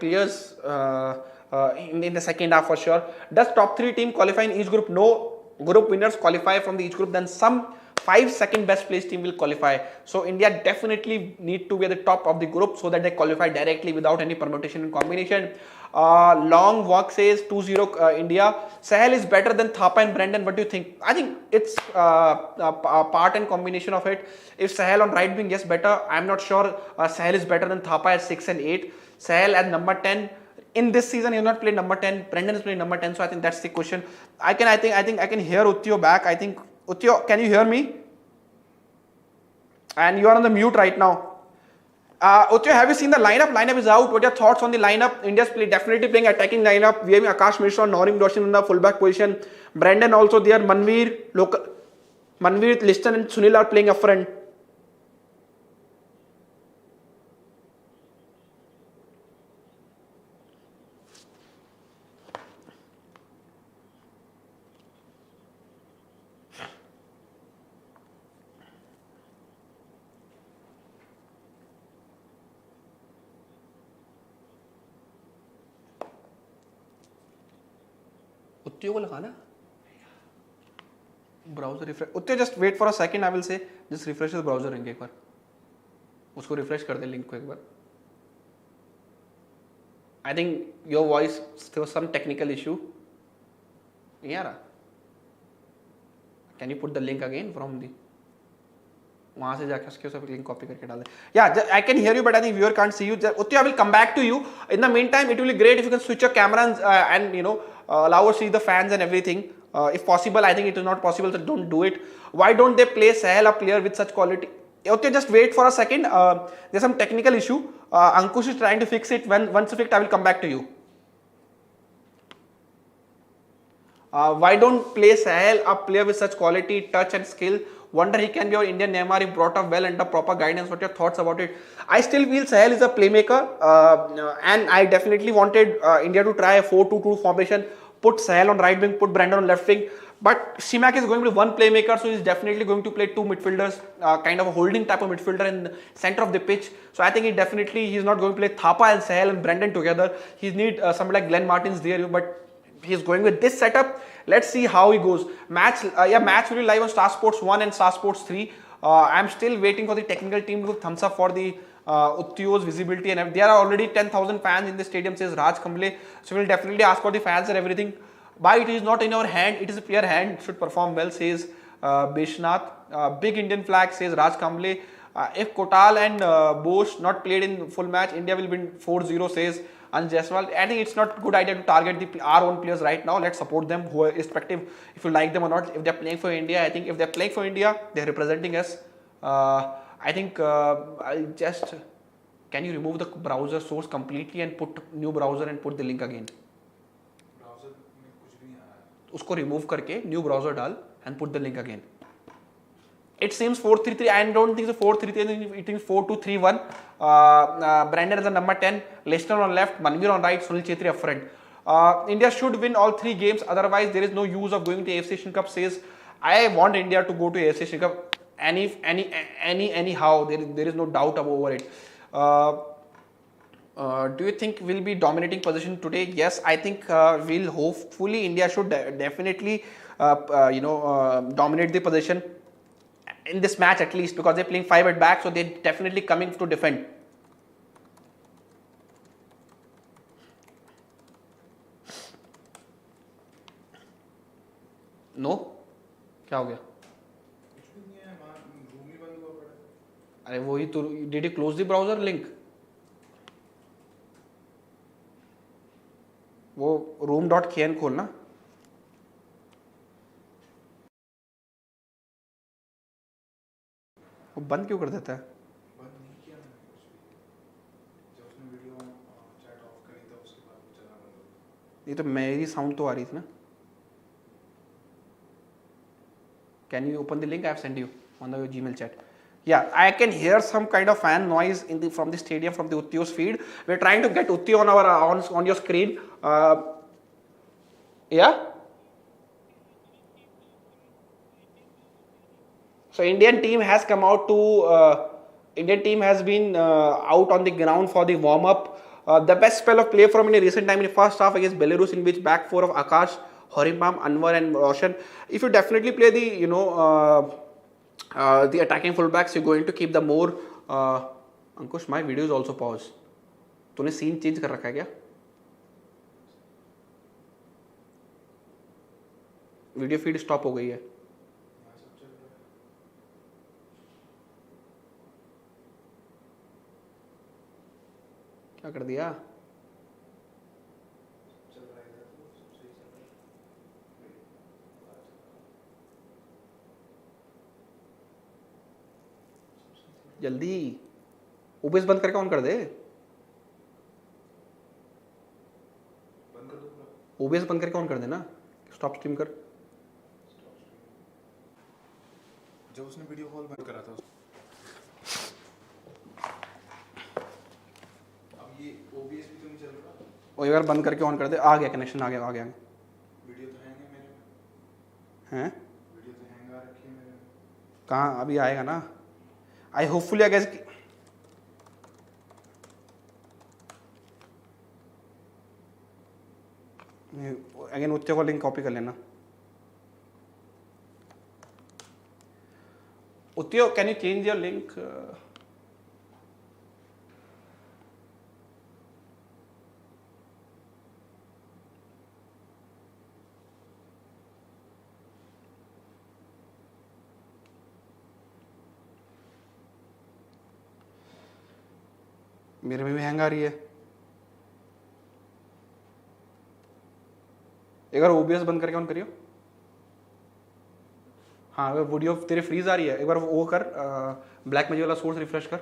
players in the second half for sure. Does top 3 team qualify in each group? No. group winners qualify from the each group, then some 5 second best placed team will qualify. So India definitely need to be at the top of the group so that they qualify directly without any permutation and combination. Long walk says 2-0 India. Sahel is better than Thapa and Brendan. What do you think? I think it's part and combination of it. If Sahel on right wing, yes, better. I'm not sure Sahel is better than Thapa at 6 and 8. Sahel at number 10. In this season, he has not played number 10. Brendan is playing number 10. So I think that's the question. I think I can hear Uttio back. I think Uttio, can you hear me? And you are on the mute right now. Uttio, have you seen the lineup? Lineup is out. What are your thoughts on the lineup? India's definitely playing attacking lineup. We have Akash Mishra and Norim Roshan in the fullback position. Brendan also there. Manveer, Liston and Sunil are playing up front. उत्तियों को लगाना browser refresh उत्तियों just wait for a second I will say just refresh the browser link एक बार उसको refresh कर दे link को एक बार I think your voice there was some technical issue नहीं आ रहा can you put the link again from the वहां से जाके उसके सब लिंक कॉपी करके डाल दे या I can hear you but I think viewer can't see you उत्तियों I will come back to you in the meantime it will be great if you can switch your camera and you know allow us to see the fans and everything. If possible, I think it is not possible, so don't do it. Why don't they play Sahel, a player with such quality? Okay, just wait for a second. There's some technical issue. Ankush is trying to fix it. Once fixed, I will come back to you. Why don't play Sahel, a player with such quality, touch and skill? Wonder he can be our Indian Neymar if brought up well under proper guidance. What are your thoughts about it? I still feel Sahel is a playmaker, and I definitely wanted India to try a 4-2-2 formation. Put Sahel on right wing, put Brendan on left wing. But Stimac is going to be one playmaker, so he's definitely going to play two midfielders, kind of a holding type of midfielder in the center of the pitch. So I think he's not going to play Thapa and Sahel and Brendan together. He needs somebody like Glenn Martins there, but he's going with this setup. Let's see how he goes. Match will be live on Star Sports 1 and Star Sports 3. I'm still waiting for the technical team to thumbs up for the Uttio's visibility, and there are already 10,000 fans in the stadium, says Raj Kamble. So we'll definitely ask for the fans and everything. But it is not in our hand, it is a player hand, should perform well, says Beshnath. Big Indian flag, says Raj Kamble. If Kotal and Bosch not played in full match, India will win 4-0, says Anj Jaiswal. I think it's not a good idea to target our own players right now. Let's support them, irrespective if you like them or not. If they're playing for India, I think if they're playing for India, they're representing us. I think I'll just, can you remove the browser source completely and put new browser and put the link again? Browser में कुछ भी नहीं आ रहा है. उसको remove करके new browser डाल and put the link again. It seems 4-3-3. I don't think it's 4-3-3. It is 4-2-3-1. Brandon is the number 10. Leicester on left. Manveer on right. Sunil Chhetri up front. India should win all 3 games. Otherwise, there is no use of going to AFC Asian Cup. Says I want India to go to AFC Asian Cup. Anyhow. There is no doubt over it. Do you think we'll be dominating position today? Yes, I think we'll. Hopefully, India should definitely dominate the position in this match at least, because they're playing 5 at back, so they're definitely coming to defend. No? क्या हो गया? कुछ भी नहीं है, room ही बंद हुआ पड़ा है. अरे वही तो, did you close the browser link? वो room.kn खोलना. वो बंद क्यों कर देता है? बंद नहीं किया मैंने कुछ भी. जब उसने वीडियो चैट ऑफ करी था उसके बाद वो चलना बंद हो गया. ये तो मेरी साउंड तो आ रही थी ना. Can you open the link I have sent you on the Gmail chat? Yeah, I can hear some kind of fan noise from the stadium, from the Uttio's feed. We're trying to get Uttio on your screen. Yeah. So Indian team has come out to. Indian team has been out on the ground for the warm up. The best spell of play from in a recent time in the first half against Belarus, in which back four of Akash, Horimbam, Anwar and Roshan. If you definitely play the, the attacking fullbacks, you're going to keep the more... Ankush, my video is also paused. तूने scene change कर रखा है क्या? Video feed stop हो गई है. क्या कर दिया? जल्दी ओबीएस बंद करके ऑन कर दे. ओबीएस बंद करके ऑन कर देना. स्टॉप स्ट्रीम कर. जब उसने वीडियो कॉल बंद करा था अब ये ओबीएस भी तो नहीं चल रहा. वो एक बार बंद करके ऑन कर दे. आ गया कनेक्शन. आ गया. वीडियो तो हैंग है मेरे में. हैं? वीडियो तो हैंग आ रखी है मेरे में. कहाँ? अभी आएगा ना. I hopefully I guess. Again उत्ते को लिंक कॉपी कर लेना. उत्ते, can you change your link? मेरे में भी हैंग आ रही है. एक बार ओबीएस बंद करके ऑन करियो. हाँ, अगर वीडियो तेरे फ्रीज आ रही है, एक बार वो कर. ब्लैक मैजिक वाला सोर्स रिफ्रेश कर.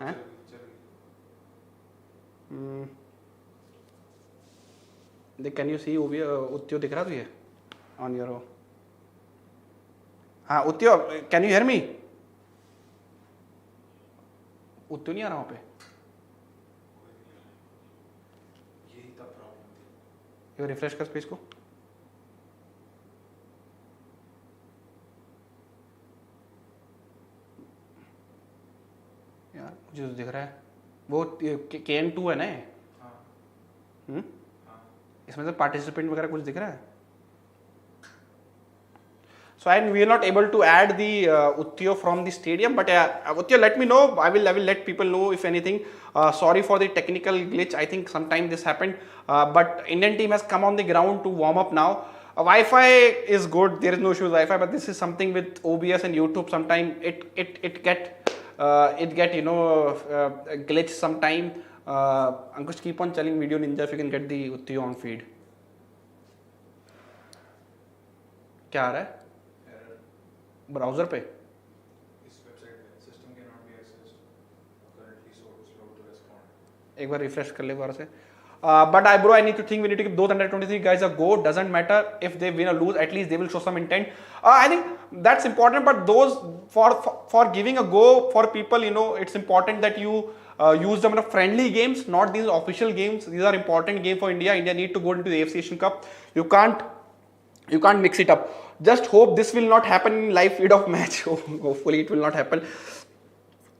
हैं? देख, कैन यू सी ओबीएस? उत्तियो दिख रहा तुझे ऑन योर? हाँ उत्तियो, कैन यू हियर मी? उत्तियो नहीं आ रहा वहाँ पे. यही तब प्रॉब्लम थी. एक बार रिफ्रेश कर पेज को. यार मुझे तो दिख रहा है वो KN2 है ना. हाँ. इसमें से पार्टिसिपेंट वगैरह कुछ दिख रहा है. So and we are not able to add the Uttiyo from the stadium, but Uttiyo, let me know. I will let people know if anything. Sorry for the technical glitch. I think sometime this happened, but Indian team has come on the ground to warm up now. Wi-Fi is good. There is no issue with Wi-Fi, but this is something with OBS and YouTube. Sometime it get glitch sometime. Ankush, keep on telling Video Ninja if you can get the Uttiyo on feed. क्या आ रहा है browser पे? इस website पे system can not be accessed currently slow to respond. एक बार refresh कर ले बार से. But I need to think we need to give those 123 guys a go. Doesn't matter if they win or lose, at least they will show some intent. I think that's important. But those for giving a go for people, it's important that you use them in a friendly games, not these official games. These are important games for India. India need to go into the AFC Asian Cup. You can't mix it up. Just hope this will not happen in live feed of match. Hopefully it will not happen.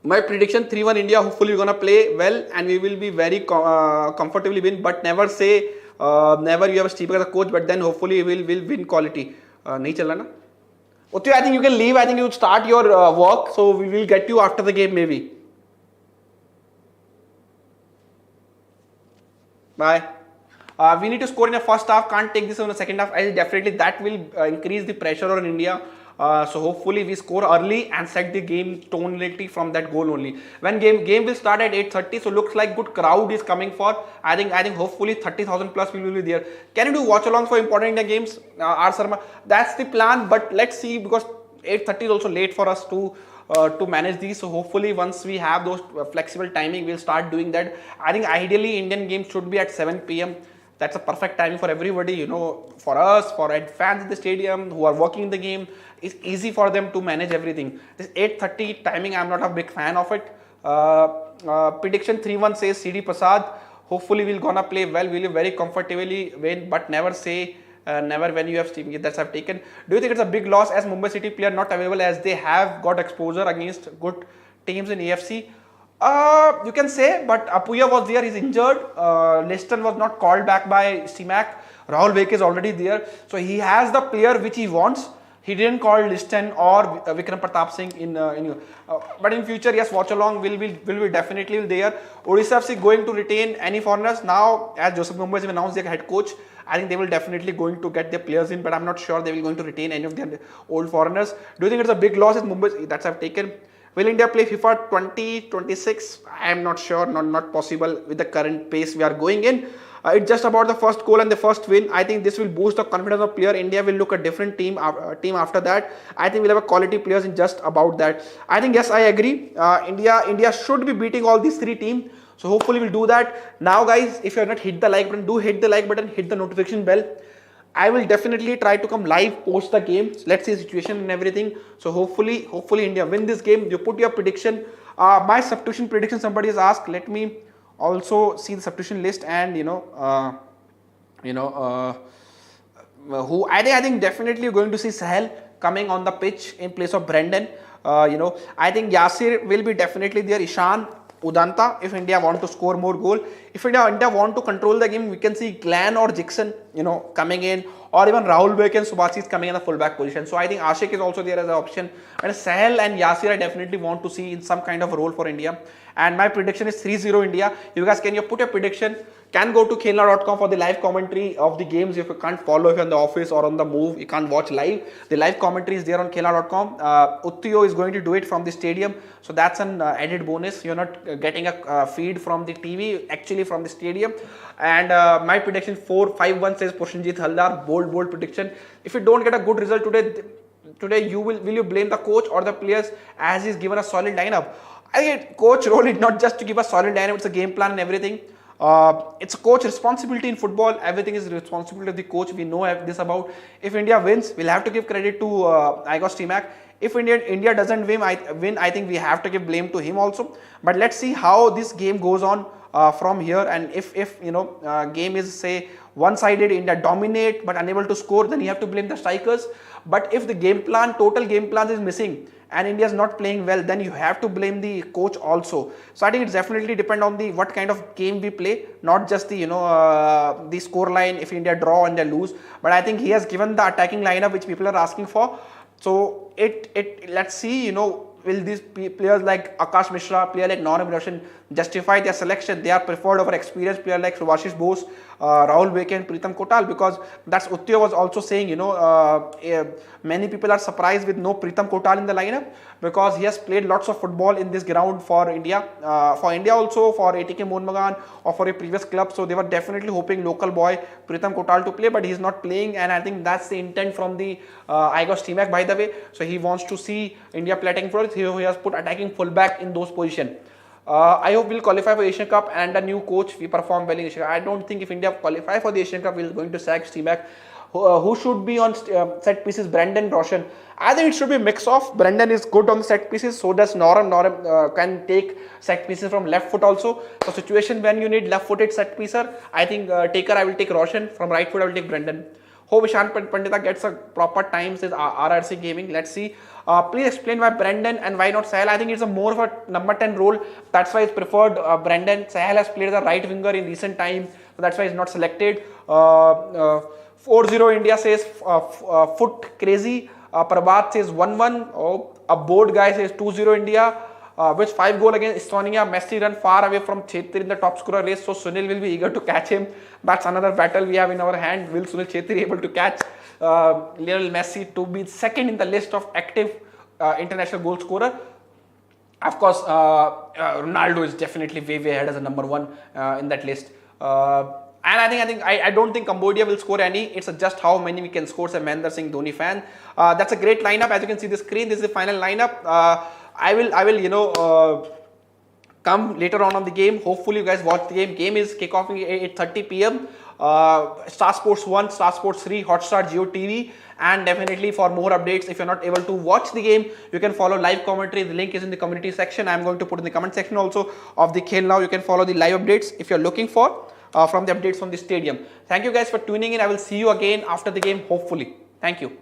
My prediction 3-1 India. Hopefully we're gonna play well and we will be very comfortably win. But never say never. You have Stimac as a coach, but then hopefully we'll win quality. नहीं चल रहा ना? Uttiyo, I think you can leave. I think you start your work. So we will get you after the game maybe. Bye. We need to score in the first half. Can't take this in the second half. Definitely that will increase the pressure on India. So hopefully we score early and set the game tonality from that goal only. When game will start at 8:30, so looks like good crowd is coming for. I think hopefully 30,000 plus people will be there. Can you do watch alongs for important India games? R Sharma, that's the plan. But let's see, because 8:30 is also late for us to manage these. So hopefully once we have those flexible timing, we'll start doing that. I think ideally Indian games should be at 7 p.m. That's a perfect timing for everybody, for us, for fans in the stadium who are working in the game. It's easy for them to manage everything. This 8:30 timing, I'm not a big fan of it. Prediction 3-1 says CD Prasad. Hopefully we're gonna play well. We'll very comfortably win, but never say never when you have team that's have taken. Do you think it's a big loss as Mumbai City player not available, as they have got exposure against good teams in AFC? You can say, but Apuya was there, he's injured. Liston was not called back by Stimac. Rahul Vek is already there, so he has the player which he wants. He didn't call Liston or Vikram Pratap Singh but in future, yes, watch along will be definitely there. Odisha FC going to retain any foreigners now, as Joseph Mumbai has announced their head coach. I think they will definitely going to get their players in, but I'm not sure they will going to retain any of their old foreigners. Do you think it's a big loss if Mumbai that's have taken? Will India play FIFA 2026? I am not sure, not possible with the current pace we are going in. It's just about the first goal and the first win. I think this will boost the confidence of player. India will look a different team after that. I think we'll have a quality players in just about that. I think yes, I agree. India should be beating all these three teams. So hopefully we'll do that. Now guys, if you have not hit the like button, do hit the like button, hit the notification bell. I will definitely try to come live post the game. Let's see the situation and everything. So hopefully India win this game. You put your prediction. My substitution prediction somebody has asked. Let me also see the substitution list and who I think definitely going to see Sahel coming on the pitch in place of Brendan. I think Yasir will be definitely there. Ishan, Udanta, if India want to score more goal. If India want to control the game, we can see Glenn or Jackson, coming in, or even Rahul Bek and Subhasis coming in the fullback position. So I think Ashik is also there as an option. And Sahel and Yasir I definitely want to see in some kind of role for India. And my prediction is 3-0 India. You guys, can you put your prediction? Can go to khelna.com for the live commentary of the games. If you can't follow, if you're in the office or on the move, you can't watch live. The live commentary is there on khelna.com. Uttiyo is going to do it from the stadium. So that's an added bonus. You're not getting a feed from the TV, actually from the stadium. And my prediction 4-5-1 says Pushinjit Haldar. Bold prediction. If you don't get a good result today will you blame the coach or the players as he's given a solid lineup? I think coach role is not just to give a solid lineup, it's a game plan and everything. It's a coach responsibility in football. Everything is responsibility of the coach. We know this about. If India wins, we'll have to give credit to Igor Stimac. If India doesn't win, I think we have to give blame to him also. But let's see how this game goes on from here. And if game is say one-sided, India dominate but unable to score, then you have to blame the strikers. But if the total game plan is missing and India is not playing well, then you have to blame the coach also. So I think it's definitely depend on what kind of game we play, not just the score line. If India draw and they lose, but I think he has given the attacking lineup which people are asking for. So let's see, will these players like Akash Mishra, player like Norman Roshan justify their selection? They are preferred over experienced player like Subhashish Bose, Rahul Beke and Pritam Kotal, because that's Uttiyo was also saying, many people are surprised with no Pritam Kotal in the lineup because he has played lots of football in this ground for India also, for ATK Mohun Bagan or for a previous club. So they were definitely hoping local boy Pritam Kotal to play, but he's not playing, and I think that's the intent from the Igor Stimac, by the way. So he wants to see India playing for it. He has put attacking fullback in those positions. I hope we'll qualify for Asian Cup and a new coach. We perform well in Asian Cup. I don't think if India qualify for the Asian Cup, we're going to sack Stimac. Who should be on set pieces? Brendan, Roshan. I think it should be a mix of. Brendan is good on the set pieces, so does Noram. Noram can take set pieces from left foot also. So situation when you need left-footed set piecer, I think I will take Roshan. From right foot, I will take Brendan. Hope Ishan Pandita gets a proper time, says RRC Gaming. Let's see. Please explain why Brendan and why not Sahel. I think it's a more of a number 10 role. That's why it's preferred Brendan. Sahel has played the right winger in recent times, so that's why he's not selected. 4-0 India says foot crazy. Prabhat says 1-1. A board guy says 2-0 India. With 5 goals against Estonia, Messi run far away from Chhetri in the top scorer race, so Sunil will be eager to catch him. That's another battle we have in our hand. Will Sunil Chhetri able to catch Lionel Messi to be second in the list of active international goal scorer? Of course, Ronaldo is definitely way ahead as a number 1 in that list. And I don't think Cambodia will score any. It's just how many we can score. Say Mahendra Singh Dhoni fan. That's a great lineup. As you can see the screen, this is the final lineup. I will come later on the game. Hopefully you guys watch the game. Game is kickoffing at 8:30 p.m. Star Sports 1, Star Sports 3, Hotstar, Jio TV. And definitely for more updates, if you're not able to watch the game, you can follow live commentary. The link is in the community section. I'm going to put in the comment section also of the Khel Now. You can follow the live updates if you're looking for from the updates from the stadium. Thank you guys for tuning in. I will see you again after the game, hopefully. Thank you.